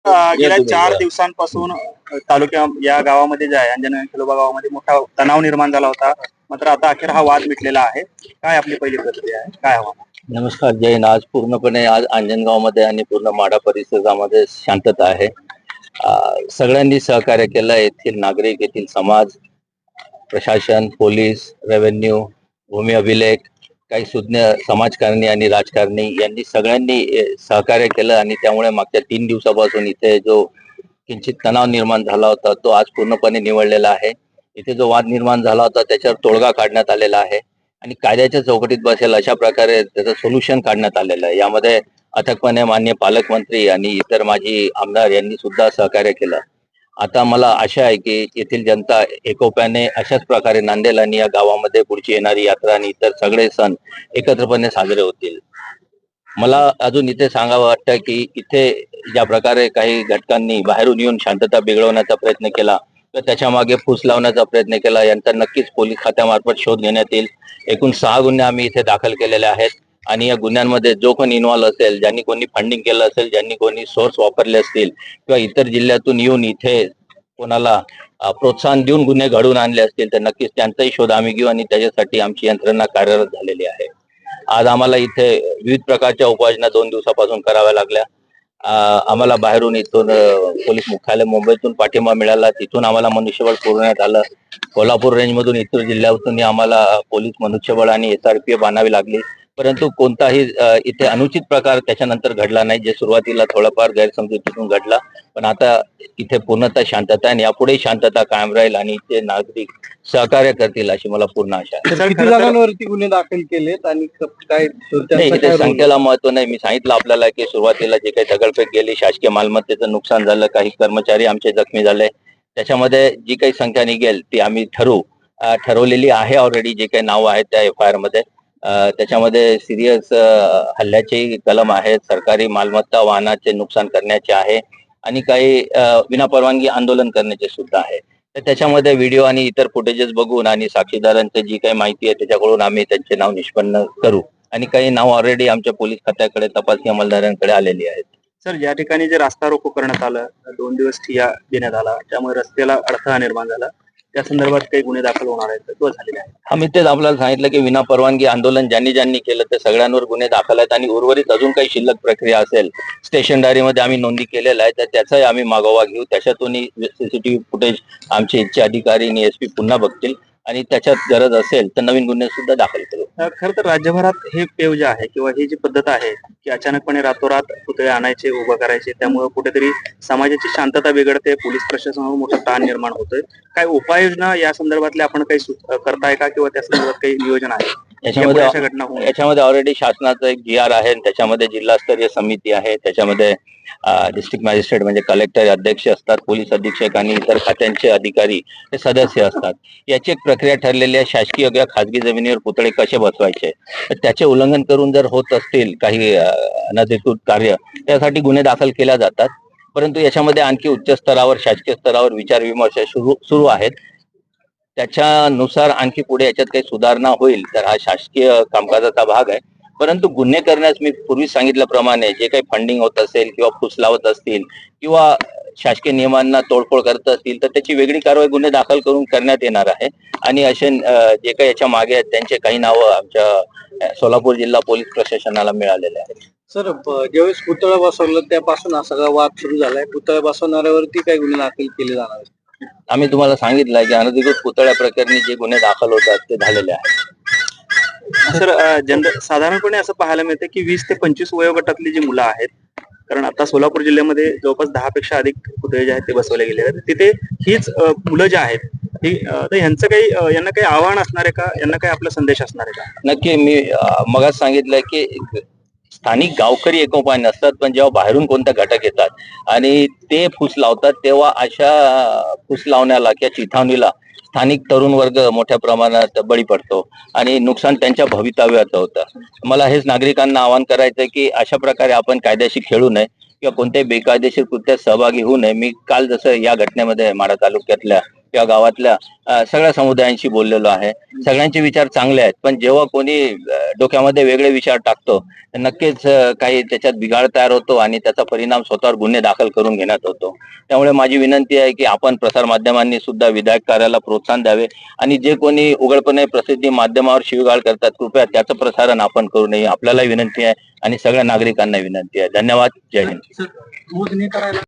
गेल्या 4 दिवसांपासून तालुक्या या गावामध्ये जे आहे अंजनगाव खिलोबा गावामध्ये मोठा तणाव निर्माण झाला होता. मात्र आता अखेर हा वाद मिटलेला आहे. काय आपली पहिली प्रतिक्रिया आहे, काय हवा? नमस्कार, जय हिंद. आज पूर्णपणे आज अंजनगावमध्ये आणि पूर्ण माडा परिसरामध्ये शांतता आहे. सगळ्यांनी सहकार्य केलं. येथील नागरिक, येथील समाज, प्रशासन, पोलीस, रेव्हेन्यू, भूमी अभिलेख, काही सुज्ञ समाजकारणी आणि राजकारणी यांनी सगळ्यांनी सहकार्य केलं आणि त्यामुळे मागच्या 3 दिवसापासून इथे जो किंचित तणाव निर्माण झाला होता तो आज पूर्णपणे निवळलेला आहे. इथे जो वाद निर्माण झाला होता त्याच्यावर तोडगा काढण्यात आलेला आहे आणि कायद्याच्या चौकटीत बसेल अशा प्रकारे त्याचं सोल्युशन काढण्यात आलेलं आहे. यामध्ये अथकपणे माननीय पालकमंत्री आणि इतर माजी आमदार यांनी सुद्धा सहकार्य केलं. आता मला आशा आहे की येथील जनता एकोप्याने अशाच प्रकारे नांदेल आणि या गावामध्ये पुढची येणारी यात्रा आणि इतर सगळे सण एकत्रपणे साजरे होतील. मला अजून इथे सांगावं वाटतं की इथे ज्या प्रकारे काही घटकांनी बाहेरून येऊन शांतता बिघडवण्याचा प्रयत्न केला तर त्याच्या मागे फूस लावण्याचा प्रयत्न केला. यांचा नक्कीच पोलीस खात्यामार्फत शोध घेण्यात येईल. एकूण 6 गुन्हे आम्ही इथे दाखल केलेले आहेत आणि या गुन्ह्यांमध्ये जो कोण इन्व्हॉल्व असेल, ज्यांनी कोणी फंडिंग केलं असेल, ज्यांनी कोणी सोर्स वापरले असतील किंवा इतर जिल्ह्यातून येऊन इथे कोणाला प्रोत्साहन देऊन गुन्हे घडवून आणले असतील तर नक्कीच त्यांचाही शोध आम्ही घेऊ आणि त्याच्यासाठी आमची यंत्रणा कार्यरत झालेली आहे. आज आम्हाला इथे विविध प्रकारच्या उपाययोजना 2 दिवसापासून कराव्या लागल्या. आम्हाला बाहेरून इथून पोलीस मुख्यालय मुंबईतून पाठिंबा मिळाला, तिथून आम्हाला मनुष्यबळ पुरवण्यात आलं. कोल्हापूर रेंजमधून इतर जिल्ह्यातून आम्हाला पोलीस मनुष्यबळ आणि SRPF आणावी लागली, परंतु कोणताही इथे अनुचित प्रकार त्याच्यानंतर घडला नाही, जे सुरुवातीला थोडाफार गैरसमजुतीतून घडला. पण आता इथे पूर्णतः शांतता आहे आणि यापुढेही शांतता कायम राहील आणि इथे नागरिक सहकार्य करतील अशी मला पूर्ण आशा आहे. किती जणांवरती गुन्हे दाखल केलेत आणि काय इथे संख्येला महत्व नाही. मी सांगितलं आपल्याला की सुरुवातीला जे काही दगडफेक गेली, शासकीय मालमत्तेचं नुकसान झालं, काही कर्मचारी आमचे जखमी झाले, त्याच्यामध्ये जी काही संख्या निघेल ती आम्ही ठरवलेली आहे ऑलरेडी. जे काही नाव आहेत त्या FIR मध्ये त्याच्यामध्ये सिरियस हल्ल्याचे कलम आहेत, सरकारी मालमत्ता वाहनाचे नुकसान करण्याचे आहे आणि काही विनापरवानगी आंदोलन करण्याचे सुद्धा आहे. तर त्याच्यामध्ये व्हिडिओ आणि इतर फुटेजेस बघून आणि साक्षीदारांची जी काही माहिती आहे त्याच्याकडून आम्ही त्यांचे नाव निष्पन्न करू आणि काही नाव ऑलरेडी आमच्या पोलीस खात्याकडे, तपासणी अंमलदारांकडे आलेली आहेत. सर, ज्या ठिकाणी जे रास्ता रोको करण्यात आलं, 2 दिवस ठिय्या देण्यात आला, त्यामुळे रस्त्याला अडथळा निर्माण झाला, त्या संदर्भात काही गुन्हे दाखल होणार आहेत किंवा झालेले आहेत? आम्ही तेच आपल्याला सांगितलं की विनापरवानगी आंदोलन ज्यांनी केलं ते सगळ्यांवर गुन्हे दाखल आहेत आणि उर्वरित अजून काही शिल्लक प्रक्रिया असेल स्टेशन डायरीमध्ये आम्ही नोंदी केलेला आहे तर त्याचाही आम्ही मागोवा घेऊ. त्याच्यातूनही CCTV फुटेज आमचे इच्छा अधिकारी आणि SP पुन्हा बघतील आणि त्याच्यात गरज असेल तर नवीन गुन्हे सुद्धा दाखल करू. खरं तर राज्यभरात हे पेव जे आहे किंवा ही जी पद्धत आहे की अचानकपणे रातोरात पुतळे आणायचे, उभं करायचे, त्यामुळे कुठेतरी समाजाची शांतता बिघडते, पोलीस प्रशासनावर मोठा ताण निर्माण होतोय. काय उपाययोजना या संदर्भातले आपण काही करताय का किंवा त्या संदर्भात काही नियोजन आहे? याच्यामध्ये ऑलरेडी शासनाचं एक GR आहे, त्याच्यामध्ये जिल्हास्तरीय समिती आहे, त्याच्यामध्ये डिस्ट्रिक्ट मॅजिस्ट्रेट म्हणजे कलेक्टर अध्यक्ष असतात, पोलीस अधीक्षक आणि इतर खात्यांचे अधिकारी हे सदस्य असतात. याची एक प्रक्रिया ठरलेली आहे. शासकीय किंवा खासगी जमिनीवर पुतळे कसे बसवायचे तर त्याचे उल्लंघन करून जर होत असतील काही अनधिकृत कार्य त्यासाठी गुन्हे दाखल केल्या जातात. परंतु याच्यामध्ये आणखी उच्च स्तरावर, शासकीय स्तरावर विचार विमर्श सुरू आहेत. त्याच्यानुसार आणखी पुढे याच्यात काही सुधारणा होईल तर हा शासकीय कामकाजाचा भाग आहे. परंतु गुन्हे करण्यास मी पूर्वी सांगितल्याप्रमाणे जे काही फंडिंग होत असेल किंवा फूस लावत असतील किंवा शासकीय नियमांना तोडफोड करत असतील तर त्याची वेगळी कारवाई गुन्हे दाखल करून करण्यात येणार आहे आणि असे जे काही याच्या मागे आहेत त्यांचे काही नावं आमच्या सोलापूर जिल्हा पोलीस प्रशासनाला मिळालेले आहेत. सर, ज्यावेळेस पुतळा बसवलं त्यापासून हा सगळा वाद सुरू झालाय. पुतळा बसवणाऱ्यावरती काही गुन्हे दाखल केले जाणार आहेत? आम्ही तुम्हाला सांगितलंय की अनधिकृत पुतळ्या प्रकरणी जे गुन्हे दाखल होतात ते झालेले आहेत. सर, साधारणपणे असं पाहायला मिळतं की 20 ते 25 वयोगटातली जी मुलं आहेत, कारण आता सोलापूर जिल्ह्यामध्ये जवळपास 10 पेक्षा अधिक पुतळे जे आहेत ते बसवले गेले आहेत, तिथे हीच मुलं जे आहेत तर यांचं काही यांना काही आव्हान असणार आहे का? यांना काही आपला संदेश असणार आहे का? नक्की. मी मगाच सांगितलंय की स्थानिक गावकरी एकोपाने असतात, पण जेव्हा बाहेरून कोणत्या घटक येतात आणि ते फूस लावतात तेव्हा अशा फूस लावण्याला किंवा चिथावणीला स्थानिक तरुण वर्ग मोठ्या प्रमाणात बळी पडतो आणि नुकसान त्यांच्या भवितव्याचं होतं. मला हेच नागरिकांना आवाहन करायचं की अशा प्रकारे आपण कायद्याशी खेळू नये किंवा कोणत्याही बेकायदेशीर कृत्यात सहभागी होऊ नये. मी काल जसं या घटनेमध्ये माढा तालुक्यातल्या किंवा गावातल्या सगळ्या समुदायांशी बोललेलो आहे. सगळ्यांचे विचार चांगले आहेत, पण जेव्हा कोणी डोक्यामध्ये वेगळे विचार टाकतो तर नक्कीच काही त्याच्यात बिघाड तयार होतो आणि त्याचा परिणाम स्वतःवर गुन्हे दाखल करून घेण्यात होतो. त्यामुळे माझी विनंती आहे की आपण प्रसार माध्यमांनी सुद्धा विधायक कार्याला प्रोत्साहन द्यावे आणि जे कोणी उघडपणे प्रसिद्धी माध्यमावर शिवीगाळ करतात कृपया त्याचं प्रसारण आपण करू नये. आपल्याला विनंती आहे आणि सगळ्या नागरिकांना विनंती आहे. धन्यवाद. जय हिंद.